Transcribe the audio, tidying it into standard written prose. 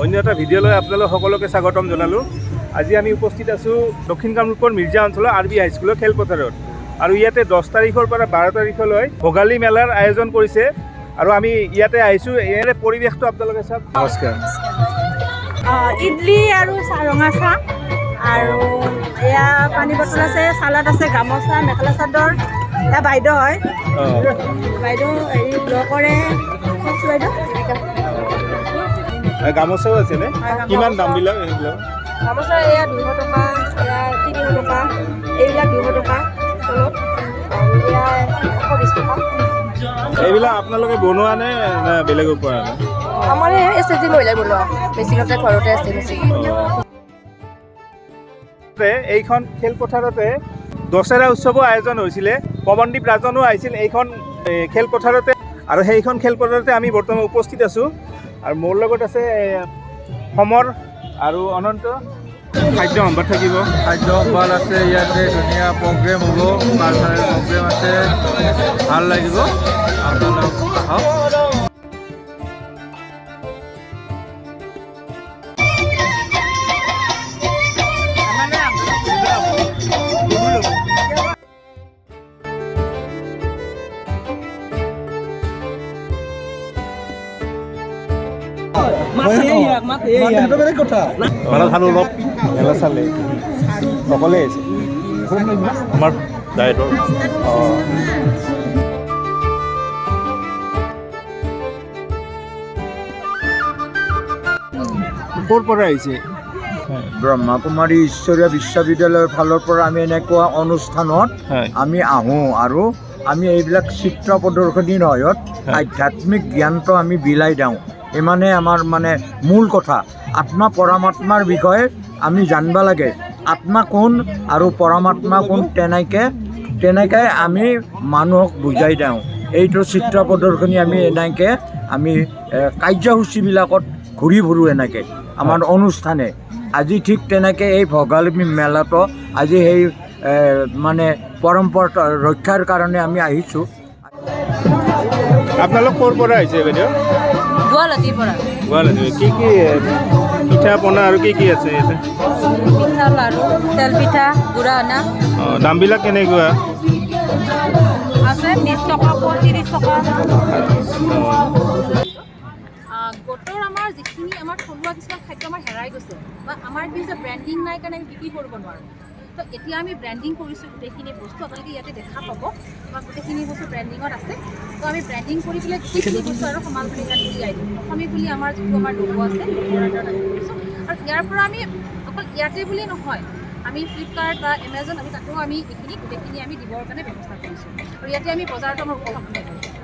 অন্য এটা ভিডিঅ' লৈ আপোনালোক সকলোকে স্বাগতম জনালোঁ। আজি আমি উপস্থিত আছোঁ দক্ষিণ কামৰূপৰ মিৰ্জা অঞ্চলৰ RB হাইস্কুলৰ খেলপথাৰত। আৰু ইয়াতে 10 তাৰিখৰ পৰা 12 তাৰিখলৈ ভোগালী মেলাৰ আয়োজন কৰিছে। আৰু আমি ইয়াতে আহিছোঁ, ইয়াৰে পৰিৱেশটো আপোনালোকে চাওক। নমস্কাৰ। ইডলি আৰু ৰঙা চাহ আৰু এয়া পানী বটল আছে, চালাড আছে, গামোচা, মেখেলা চাদৰ। এয়া বাইদেউ হয়, বাইদেউ হেৰি ল কৰে, বাইদেউ গামোচাও আছেনে? কিমান দামবিলাক এইবিলাক? গামোচা এয়া 200 টকা, এয়া 300 টকা, এইবিলাক 200 টকা তলত, আৰু এয়া 120 টকা। এইবিলাক আপোনালোকে বনোৱা নে বেলেগৰ পৰা? আমাৰ SSG মহিলাই বনোৱা, বেছিভাগে ঘৰতে আছে বেছি। এইখন খেলপথাৰতে দশেৰা উৎসৱৰ আয়োজন হৈছিলে। পৱনদীপ ৰাজনো আহিছিল এইখন খেলপথাৰতে, আৰু সেইখন খেলপথাৰতে আমি বৰ্তমান উপস্থিত আছোঁ। আৰু মোৰ লগত আছে সমৰ আৰু অনন্ত। খাদ্য সম্ভাৰ থাকিব, খাদ্য সম্ভাৰ আছে, ইয়াতে ধুনীয়া প্ৰগ্ৰেম হ'ব, কালচাৰেল প্ৰগ্ৰেম আছে, ভাল লাগিব, আপোনালোক আহক। মেলা চালোঁ, অলপ মেলা চালে অকলে আহিছে আমাৰ ডায়েটৰ। ক'ৰ পৰা আহিছে? ব্ৰহ্মকুমাৰী ঈশ্বৰীয় বিশ্ববিদ্যালয়ৰ ফালৰ পৰা আমি এনেকুৱা অনুষ্ঠানত আমি আহোঁ, আৰু আমি এইবিলাক চিত্ৰ প্ৰদৰ্শনীৰ সহায়ত আধ্যাত্মিক জ্ঞানটো আমি বিলাই দিওঁ। ইমানে আমাৰ মানে মূল কথা। আত্মা পৰমাত্মাৰ বিষয়ে আমি জানিব লাগে। আত্মা কোন আৰু পৰমাত্মা কোন, তেনেকৈ আমি মানুহক বুজাই দিওঁ। এইটো চিত্ৰ প্ৰদৰ্শনী আমি এনেকৈ আমি কাৰ্যসূচীবিলাকত ঘূৰি ফুৰোঁ এনেকৈ আমাৰ অনুষ্ঠানে। আজি ঠিক তেনেকৈ এই ভোগালী মেলাটো আজি সেই মানে পৰম্পৰা ৰক্ষাৰ কাৰণে আমি আহিছোঁ। আপোনালোক ক'ৰ পৰা আহিছে বাইদেউ? গুৱাহাটীৰ পৰা। গুৱাহাটী। কি পিঠা পনা আৰু কি আছে ইয়াতে? পিঠা, লাৰু, তেল পিঠা, গুড়া অনা। দামবিলাক কেনেকুৱা? আছে 20 টকা, 30 টকা। গোটৰ আমাৰ যিখিনি আমাৰ থলুৱা কিছুমান খাদ্য আমাৰ হেৰাই গৈছে, বা আমাৰ কিছু ব্ৰেণ্ডিং নাই কাৰণে আমি বিক্ৰী কৰিব নোৱাৰোঁ। তো এতিয়া আমি ব্ৰেণ্ডিং কৰিছোঁ গোটেইখিনি বস্তু, আপোনালোকে ইয়াতে দেখা পাব। বা গোটেইখিনি বস্তু ব্ৰেণ্ডিঙত আছে। তো আমি ব্ৰেণ্ডিং কৰি পেলাই গোটেইখিনি বস্তু আৰু সমাজ তালিকাত উলিয়াই দিওঁ। অসমী বুলি আমাৰ যিটো আমাৰ লোগো আছে, লোগোৰ আমি কৰিছোঁ। আৰু ইয়াৰ পৰা আমি অকল ইয়াতে বুলি নহয়, আমি ফ্লিপকাৰ্ট বা এমাজন, আমি তাতো আমি এইখিনি গোটেইখিনি আমি দিবৰ কাৰণে ব্যৱস্থা কৰিছোঁ। আৰু ইয়াতে আমি বজাৰটো আমাৰ উপলব্ধ কৰোঁ।